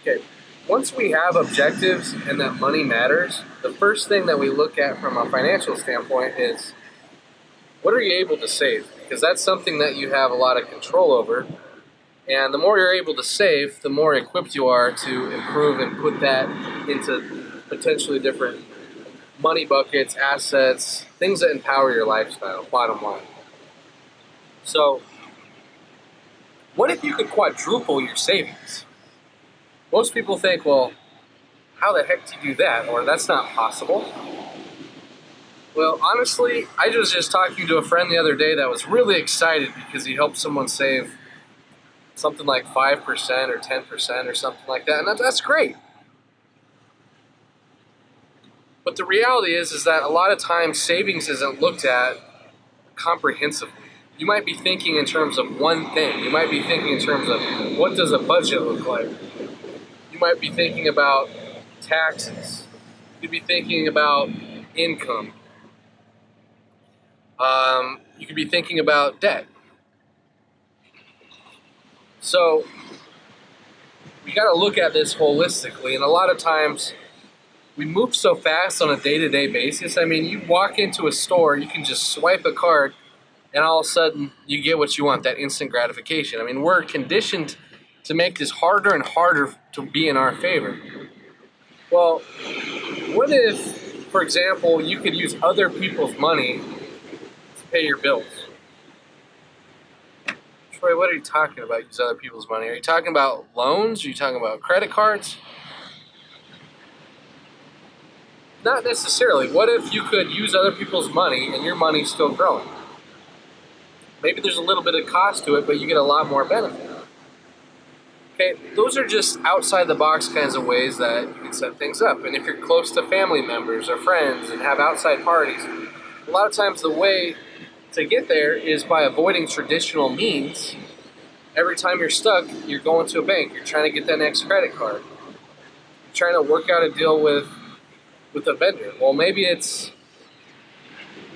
Okay, once we have objectives and that money matters, the first thing that we look at from a financial standpoint is what are you able to save? Because that's something that you have a lot of control over. And the more you're able to save, the more equipped you are to improve and put that into potentially different money buckets, assets, things that empower your lifestyle, bottom line. So, what if you could quadruple your savings? Most people think, well, how the heck do you do that? Or that's not possible. Well, honestly, I was just talking to a friend the other day that was really excited because he helped someone save something like 5% or 10% or something like that, and that's great. But the reality is that a lot of times savings isn't looked at comprehensively. You might be thinking in terms of one thing. You might be thinking in terms of what does a budget look like? You might be thinking about taxes. You'd be thinking about income. You could be thinking about debt. So we got to look at this holistically, and a lot of times we move so fast on a day-to-day basis. I mean, you walk into a store, you can just swipe a card, and all of a sudden you get what you want, that instant gratification. I mean, we're conditioned to make this harder and harder to be in our favor. Well, what if, for example, you could use other people's money to pay your bills? Troy, what are you talking about, use other people's money? Are you talking about loans? Are you talking about credit cards? Not necessarily. What if you could use other people's money and your money's still growing? Maybe there's a little bit of cost to it, but you get a lot more benefit. Okay, those are just outside the box kinds of ways that you can set things up. And if you're close to family members or friends and have outside parties, a lot of times the way to get there is by avoiding traditional means. Every time you're stuck, you're going to a bank. You're trying to get that next credit card. You're trying to work out a deal with a vendor. Well, maybe it's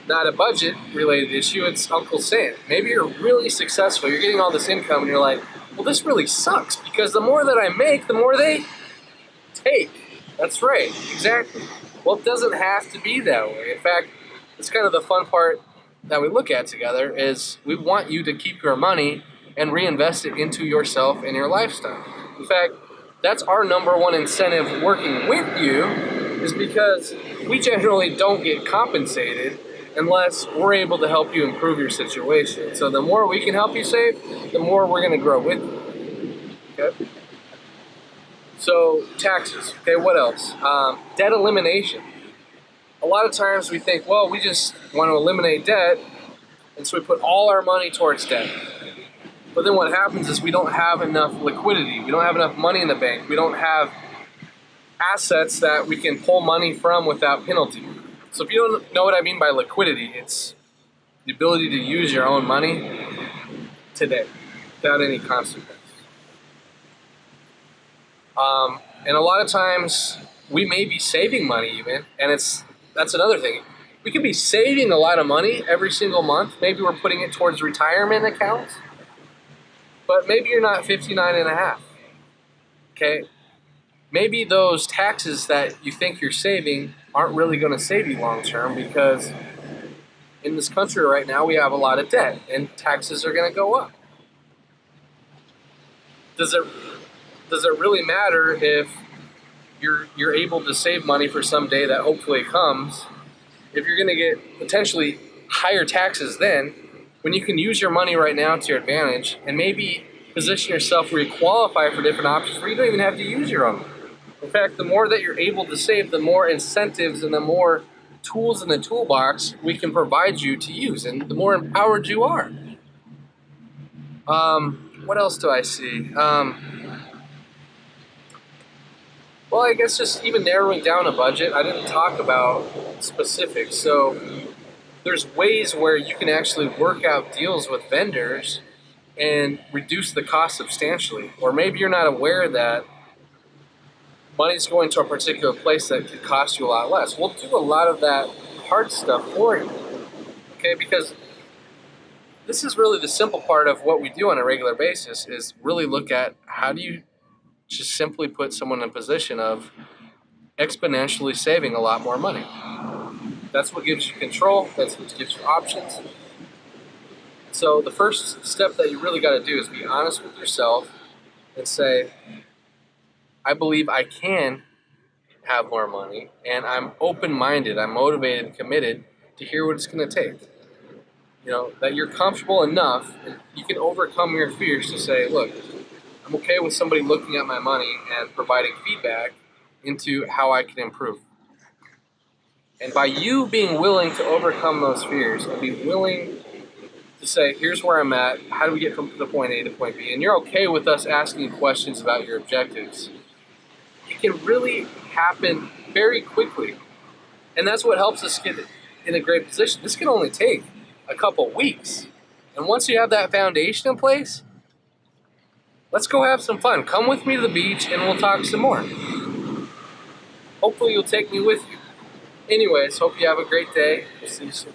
not a budget related issue, it's Uncle Sam. Maybe you're really successful, you're getting all this income, and you're like, well, this really sucks because the more that I make, the more they take. That's right, exactly. Well, it doesn't have to be that way. In fact, it's kind of the fun part that we look at together is we want you to keep your money and reinvest it into yourself and your lifestyle. In fact, that's our number one incentive working with you, is because we generally don't get compensated unless we're able to help you improve your situation. So the more we can help you save, the more we're going to grow with you. Okay? So taxes. Okay, what else? Debt elimination. A lot of times we think, well, we just want to eliminate debt, and so we put all our money towards debt. But then what happens is we don't have enough liquidity. We don't have enough money in the bank. We don't have assets that we can pull money from without penalty. So if you don't know what I mean by liquidity, it's the ability to use your own money today without any consequence. And a lot of times we may be saving money even, and that's another thing. We could be saving a lot of money every single month. Maybe we're putting it towards retirement accounts, but maybe you're not 59 and a half. Okay? Maybe those taxes that you think you're saving aren't really going to save you long term, because in this country right now we have a lot of debt and taxes are going to go up. Does it really matter if you're able to save money for some day that hopefully comes, if you're going to get potentially higher taxes then, when you can use your money right now to your advantage and maybe position yourself where you qualify for different options where you don't even have to use your own? In fact, the more that you're able to save, the more incentives and the more tools in the toolbox we can provide you to use, and the more empowered you are. What else do I see? Well, I guess just even narrowing down a budget. I didn't talk about specifics. So there's ways where you can actually work out deals with vendors and reduce the cost substantially. Or maybe you're not aware that money's going to a particular place that could cost you a lot less. We'll do a lot of that hard stuff for you, okay? Because this is really the simple part of what we do on a regular basis, is really look at how do you just simply put someone in a position of exponentially saving a lot more money. That's what gives you control. That's what gives you options. So the first step that you really got to do is be honest with yourself and say, I believe I can have more money, and I'm open-minded, I'm motivated and committed to hear what it's going to take. That you're comfortable enough and you can overcome your fears to say, look, I'm okay with somebody looking at my money and providing feedback into how I can improve. And by you being willing to overcome those fears and be willing to say, here's where I'm at, how do we get from the point A to point B, and you're okay with us asking you questions about your objectives, it can really happen very quickly. And that's what helps us get in a great position. This can only take a couple weeks. And once you have that foundation in place, let's go have some fun. Come with me to the beach and we'll talk some more. Hopefully you'll take me with you. Anyways, hope you have a great day. We'll see you soon.